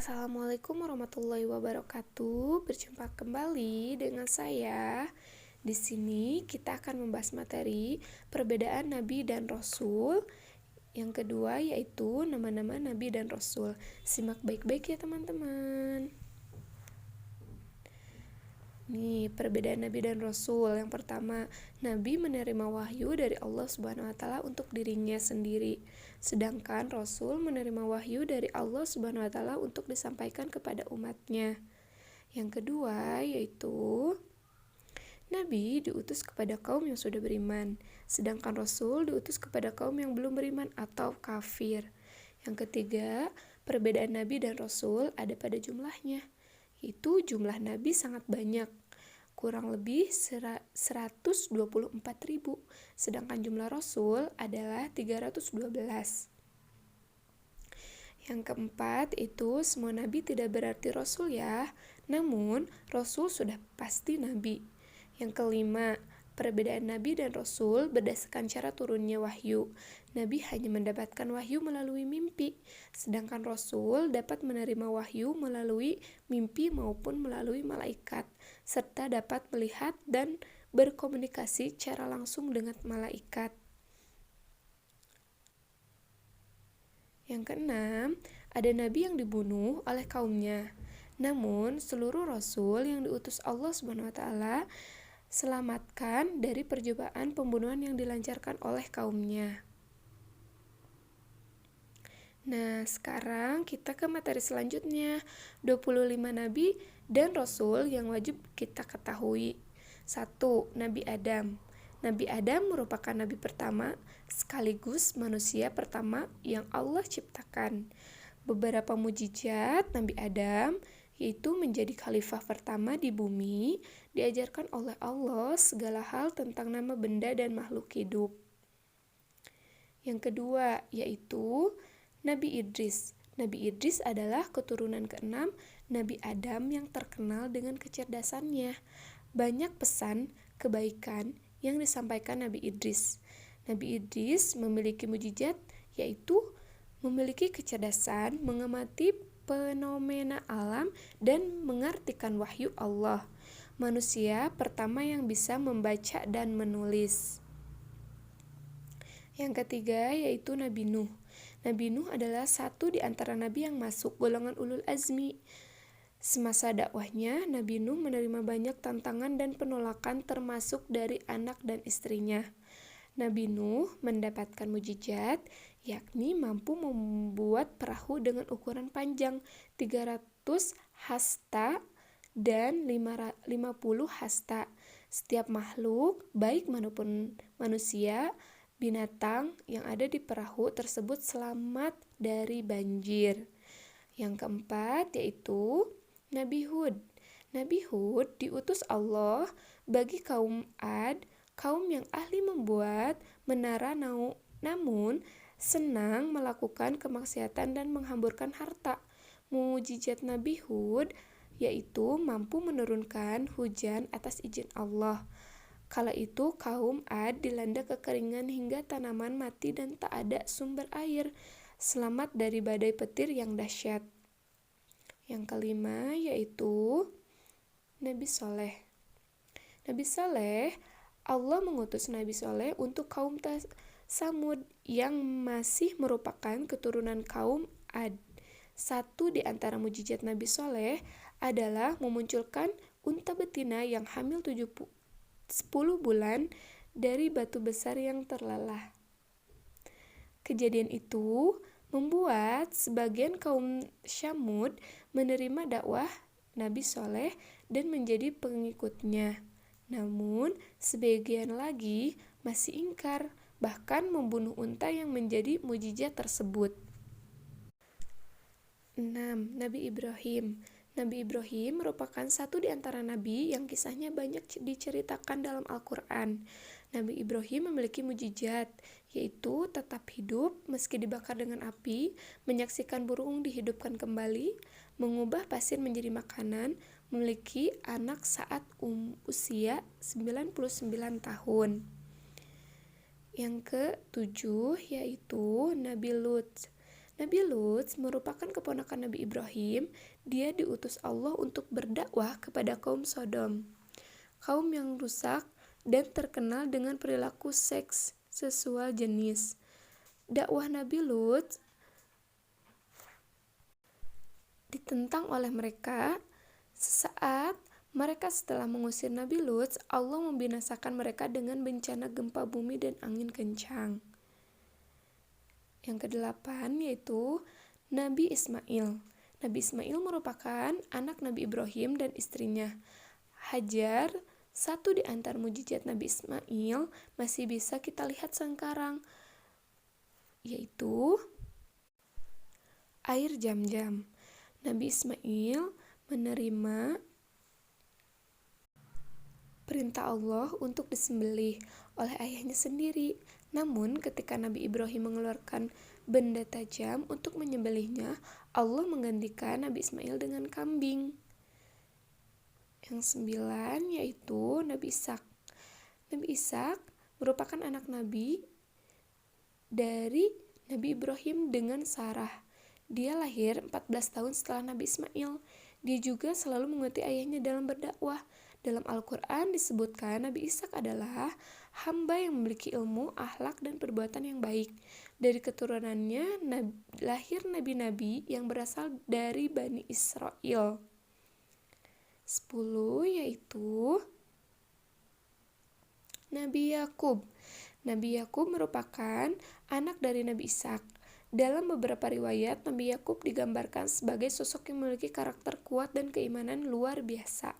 Assalamualaikum warahmatullahi wabarakatuh. Berjumpa kembali dengan saya. Di sini kita akan membahas materi perbedaan Nabi dan Rasul. Yang kedua yaitu nama-nama Nabi dan Rasul. Simak baik-baik ya teman-teman. Nih, perbedaan Nabi dan Rasul. Yang pertama, Nabi menerima wahyu dari Allah Subhanahu wa taala untuk dirinya sendiri. Sedangkan Rasul menerima wahyu dari Allah Subhanahu wa taala untuk disampaikan kepada umatnya. Yang kedua, yaitu Nabi diutus kepada kaum yang sudah beriman, sedangkan Rasul diutus kepada kaum yang belum beriman atau kafir. Yang ketiga, perbedaan Nabi dan Rasul ada pada jumlahnya. Itu jumlah Nabi sangat banyak, kurang lebih 124.000, sedangkan jumlah Rasul adalah 312. Yang keempat itu semua Nabi tidak berarti Rasul ya, namun Rasul sudah pasti Nabi. Yang kelima, perbedaan Nabi dan Rasul berdasarkan cara turunnya wahyu. Nabi hanya mendapatkan wahyu melalui mimpi, sedangkan Rasul dapat menerima wahyu melalui mimpi maupun melalui malaikat, serta dapat melihat dan berkomunikasi secara langsung dengan malaikat. Yang keenam, ada Nabi yang dibunuh oleh kaumnya. Namun, seluruh Rasul yang diutus Allah Subhanahu wa taala selamatkan dari percobaan pembunuhan yang dilancarkan oleh kaumnya. Nah, sekarang kita ke materi selanjutnya, 25 Nabi dan Rasul yang wajib kita ketahui. 1. Nabi Adam. Nabi Adam merupakan nabi pertama sekaligus manusia pertama yang Allah ciptakan. Beberapa mujizat Nabi Adam yaitu menjadi khalifah pertama di bumi, diajarkan oleh Allah segala hal tentang nama benda dan makhluk hidup. Yang kedua yaitu Nabi Idris. Nabi Idris adalah keturunan keenam Nabi Adam yang terkenal dengan kecerdasannya. Banyak pesan kebaikan yang disampaikan Nabi Idris. Nabi Idris memiliki mujizat yaitu memiliki kecerdasan mengamati fenomena alam dan mengartikan wahyu Allah. Manusia pertama yang bisa membaca dan menulis. Yang ketiga yaitu Nabi Nuh. Nabi Nuh adalah satu di antara nabi yang masuk golongan ulul azmi. Semasa dakwahnya, Nabi Nuh menerima banyak tantangan dan penolakan termasuk dari anak dan istrinya. Nabi Nuh mendapatkan mujizat, yakni mampu membuat perahu dengan ukuran panjang 300 hasta dan 50 hasta. Setiap makhluk, baik maupun manusia, binatang yang ada di perahu tersebut selamat dari banjir. Yang keempat yaitu Nabi Hud. Nabi Hud diutus Allah bagi kaum Ad, kaum yang ahli membuat menara namun senang melakukan kemaksiatan dan menghamburkan harta. Mujizat Nabi Hud yaitu mampu menurunkan hujan atas izin Allah. Kala itu kaum Ad dilanda kekeringan hingga tanaman mati dan tak ada sumber air, selamat dari badai petir yang dahsyat. Yang kelima yaitu Nabi Soleh. Nabi Soleh, Allah mengutus Nabi Soleh untuk kaum Samud yang masih merupakan keturunan kaum Ad. Satu di antara mujizat Nabi Soleh adalah memunculkan unta betina yang hamil 10 bulan dari batu besar yang terlelah. Kejadian itu membuat sebagian kaum Syamud menerima dakwah Nabi Soleh dan menjadi pengikutnya. Namun, sebagian lagi masih ingkar, bahkan membunuh unta yang menjadi mujizat tersebut. 6. Nabi Ibrahim. Nabi Ibrahim merupakan satu di antara nabi yang kisahnya banyak diceritakan dalam Al-Quran. Nabi Ibrahim memiliki mujizat, yaitu tetap hidup meski dibakar dengan api, menyaksikan burung dihidupkan kembali, mengubah pasir menjadi makanan, memiliki anak saat usia 99 tahun. Yang ke-7 yaitu Nabi Lut. Nabi Lut merupakan keponakan Nabi Ibrahim. Dia diutus Allah untuk berdakwah kepada kaum Sodom, kaum yang rusak dan terkenal dengan perilaku seks seksual jenis. Dakwah Nabi Lut ditentang oleh mereka. Sesaat mereka setelah mengusir Nabi Lut, Allah membinasakan mereka dengan bencana gempa bumi dan angin kencang. Yang kedelapan yaitu Nabi Ismail. Nabi Ismail merupakan anak Nabi Ibrahim dan istrinya Hajar. Satu di antara mujizat Nabi Ismail masih bisa kita lihat sekarang, yaitu air Zam-Zam. Nabi Ismail menerima perintah Allah untuk disembelih oleh ayahnya sendiri. Namun ketika Nabi Ibrahim mengeluarkan benda tajam untuk menyembelihnya, Allah menggantikan Nabi Ismail dengan kambing. Yang 9 yaitu Nabi Ishak. Nabi Ishak merupakan anak Nabi dari Nabi Ibrahim dengan Sarah. Dia lahir 14 tahun setelah Nabi Ismail. Dia juga selalu mengikuti ayahnya dalam berdakwah. Dalam Al-Quran disebutkan Nabi Ishak adalah hamba yang memiliki ilmu, akhlak, dan perbuatan yang baik. Dari keturunannya lahir nabi-nabi yang berasal dari Bani Israel. 10 yaitu Nabi Yakub. Nabi Yakub merupakan anak dari Nabi Ishak. Dalam beberapa riwayat, Nabi Yakub digambarkan sebagai sosok yang memiliki karakter kuat dan keimanan luar biasa.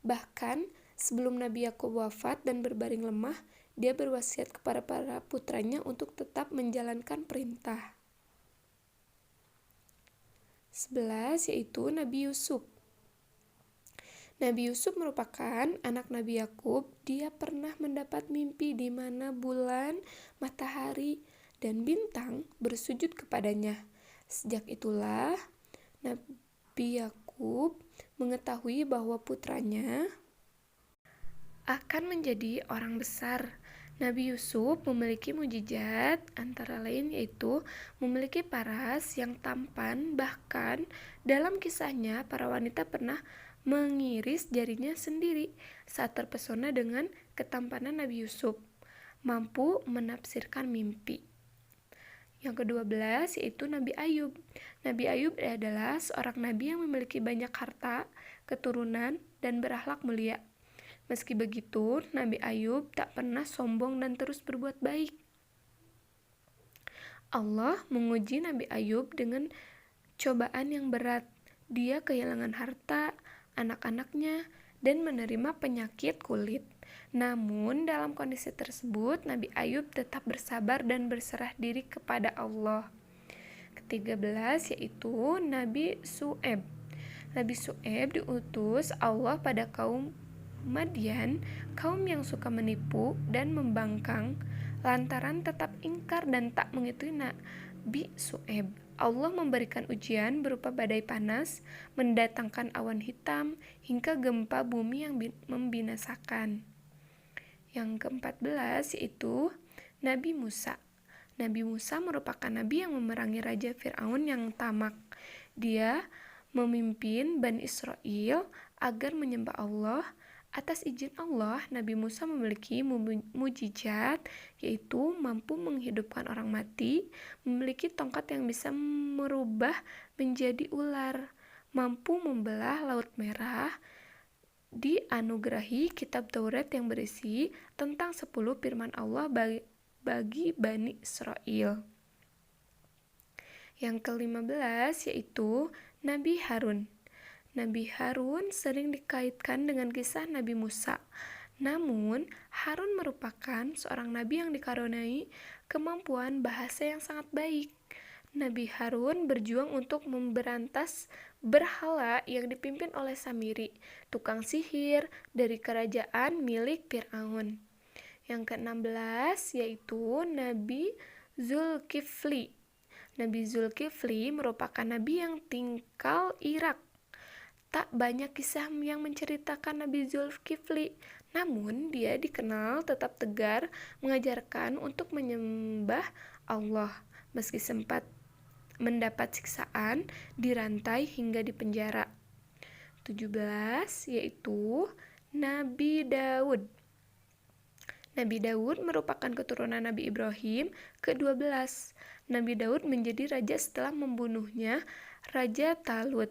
Bahkan sebelum Nabi Yakub wafat dan berbaring lemah, dia berwasiat kepada para putranya untuk tetap menjalankan perintah. 11 yaitu Nabi Yusuf. Nabi Yusuf merupakan anak Nabi Yakub. Dia pernah mendapat mimpi di mana bulan, matahari, dan bintang bersujud kepadanya. Sejak itulah Nabi Yakub mengetahui bahwa putranya akan menjadi orang besar. Nabi Yusuf memiliki mukjizat antara lain yaitu memiliki paras yang tampan. Bahkan dalam kisahnya para wanita pernah mengiris jarinya sendiri saat terpesona dengan ketampanan Nabi Yusuf, mampu menafsirkan mimpi. Yang ke-12 yaitu Nabi Ayub. Nabi Ayub adalah seorang nabi yang memiliki banyak harta, keturunan, dan berakhlak mulia. Meski begitu, Nabi Ayub tak pernah sombong dan terus berbuat baik. Allah menguji Nabi Ayub dengan cobaan yang berat. Dia kehilangan harta, anak-anaknya, dan menerima penyakit kulit. Namun dalam kondisi tersebut Nabi Ayub tetap bersabar dan berserah diri kepada Allah. Ke-13 yaitu Nabi Syuaib. Nabi Syuaib diutus Allah pada kaum Madian, kaum yang suka menipu dan membangkang lantaran tetap ingkar dan tak mengikuti Nabi Syuaib. Allah memberikan ujian berupa badai panas, mendatangkan awan hitam, hingga gempa bumi yang membinasakan. Yang ke-14 yaitu Nabi Musa. Nabi Musa merupakan nabi yang memerangi Raja Fir'aun yang tamak. Dia memimpin Bani Israel agar menyembah Allah. Atas izin Allah, Nabi Musa memiliki mujizat, yaitu mampu menghidupkan orang mati, memiliki tongkat yang bisa merubah menjadi ular, mampu membelah Laut Merah, dianugerahi kitab Taurat yang berisi tentang 10 firman Allah bagi Bani Israel. Yang ke-15 yaitu Nabi Harun. Nabi Harun sering dikaitkan dengan kisah Nabi Musa. Namun, Harun merupakan seorang nabi yang dikaruniai kemampuan bahasa yang sangat baik. Nabi Harun berjuang untuk memberantas berhala yang dipimpin oleh Samiri, tukang sihir dari kerajaan milik Fir'aun. Yang ke-16 yaitu Nabi Zulkifli. Nabi Zulkifli merupakan nabi yang tinggal Irak. Tak banyak kisah yang menceritakan Nabi Zulkifli, namun dia dikenal tetap tegar mengajarkan untuk menyembah Allah. Meski sempat mendapat siksaan, dirantai hingga dipenjara. 17 yaitu Nabi Daud. Nabi Daud merupakan keturunan Nabi Ibrahim ke-12. Nabi Daud menjadi raja setelah membunuhnya Raja Talut.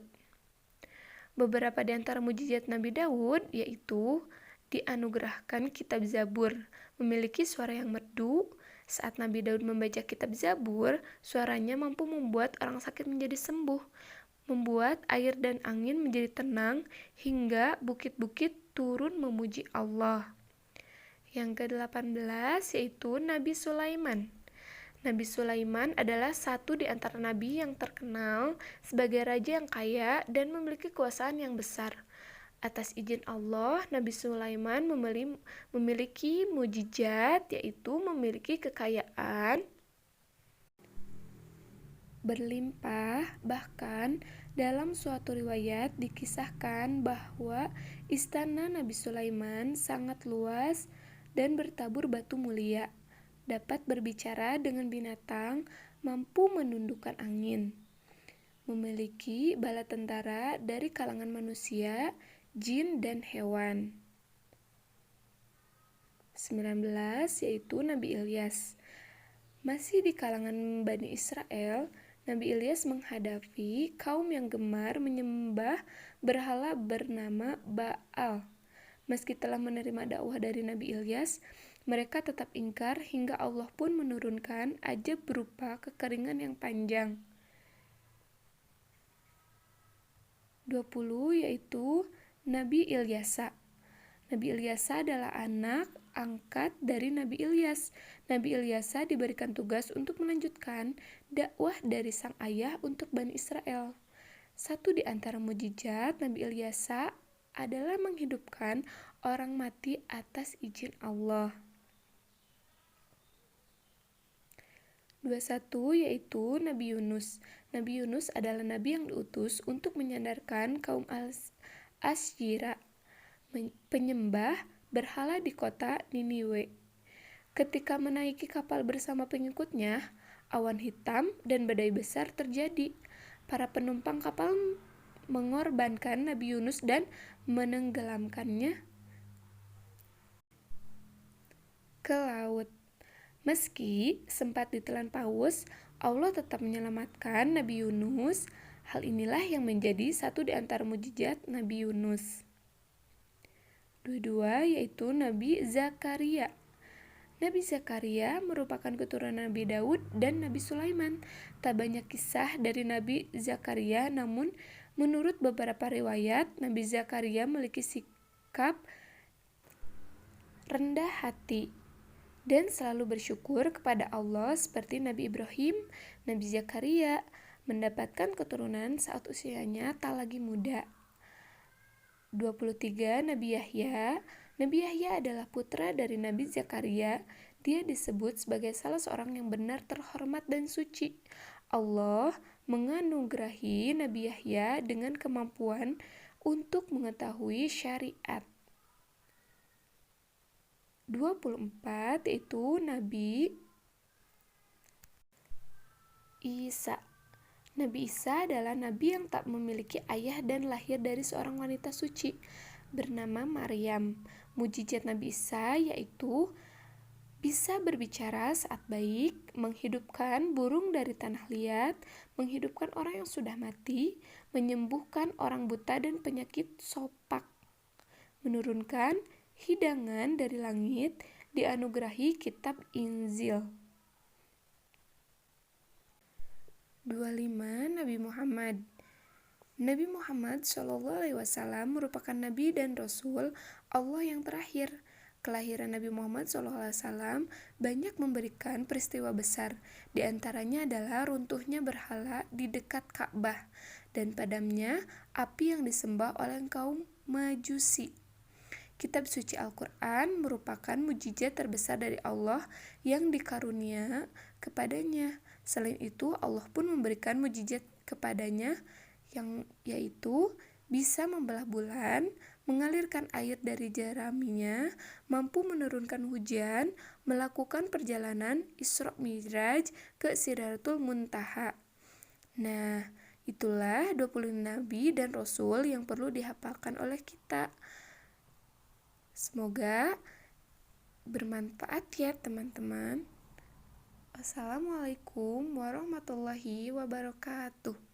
Beberapa di antara mukjizat Nabi Daud yaitu dianugerahkan kitab Zabur, memiliki suara yang merdu. Saat Nabi Daud membaca kitab Zabur, suaranya mampu membuat orang sakit menjadi sembuh, membuat air dan angin menjadi tenang, hingga bukit-bukit turun memuji Allah. Yang ke-18 yaitu Nabi Sulaiman. Nabi Sulaiman adalah satu di antara nabi yang terkenal sebagai raja yang kaya dan memiliki kekuasaan yang besar. Atas izin Allah, Nabi Sulaiman memiliki mukjizat, yaitu memiliki kekayaan berlimpah. Bahkan dalam suatu riwayat dikisahkan bahwa istana Nabi Sulaiman sangat luas dan bertabur batu mulia, dapat berbicara dengan binatang, mampu menundukkan angin, memiliki bala tentara dari kalangan manusia, jin, dan hewan. 19 yaitu Nabi Ilyas. Masih di kalangan Bani Israel, Nabi Ilyas menghadapi kaum yang gemar menyembah berhala bernama Baal. Meski telah menerima dakwah dari Nabi Ilyas, mereka tetap ingkar hingga Allah pun menurunkan azab berupa kekeringan yang panjang. 20 yaitu Nabi Ilyasa. Nabi Ilyasa adalah anak angkat dari Nabi Ilyas. Nabi Ilyasa diberikan tugas untuk melanjutkan dakwah dari sang ayah untuk Bani Israel. Satu di antara mukjizat Nabi Ilyasa adalah menghidupkan orang mati atas izin Allah. 21 yaitu Nabi Yunus. Nabi Yunus adalah nabi yang diutus untuk menyadarkan kaum Asyira, penyembah berhala di kota Niniwe. Ketika menaiki kapal bersama pengikutnya, awan hitam dan badai besar terjadi. Para penumpang kapal mengorbankan Nabi Yunus dan menenggelamkannya ke laut. Meski sempat ditelan paus, Allah tetap menyelamatkan Nabi Yunus. Hal inilah yang menjadi satu di antara mukjizat Nabi Yunus. 22 yaitu Nabi Zakaria. Nabi Zakaria merupakan keturunan Nabi Daud dan Nabi Sulaiman. Tak banyak kisah dari Nabi Zakaria, namun menurut beberapa riwayat, Nabi Zakaria memiliki sikap rendah hati dan selalu bersyukur kepada Allah seperti Nabi Ibrahim. Nabi Zakaria mendapatkan keturunan saat usianya tak lagi muda. 23 Nabi Yahya. Nabi Yahya adalah putra dari Nabi Zakaria. Dia disebut sebagai salah seorang yang benar, terhormat, dan suci. Allah menganugerahi Nabi Yahya dengan kemampuan untuk mengetahui syariat. 24 yaitu Nabi Isa. Nabi Isa adalah nabi yang tak memiliki ayah dan lahir dari seorang wanita suci bernama Maryam. Mukjizat Nabi Isa yaitu bisa berbicara saat baik, menghidupkan burung dari tanah liat, menghidupkan orang yang sudah mati, menyembuhkan orang buta dan penyakit sopak, menurunkan hidangan dari langit, dianugerahi kitab Injil. 25 Nabi Muhammad. Nabi Muhammad SAW merupakan nabi dan rasul Allah yang terakhir. Kelahiran Nabi Muhammad SAW banyak memberikan peristiwa besar. Di antaranya adalah runtuhnya berhala di dekat Ka'bah dan padamnya api yang disembah oleh kaum Majusi. Kitab suci Al-Quran merupakan mukjizat terbesar dari Allah yang dikarunia kepadanya. Selain itu, Allah pun memberikan mukjizat kepadanya yang yaitu bisa membelah bulan, mengalirkan air dari jeraminya, mampu menurunkan hujan, melakukan perjalanan Isra Mi'raj ke Sidratul Muntaha. Nah, itulah 20 nabi dan rasul yang perlu dihafalkan oleh kita. Semoga bermanfaat ya teman-teman. Assalamualaikum warahmatullahi wabarakatuh.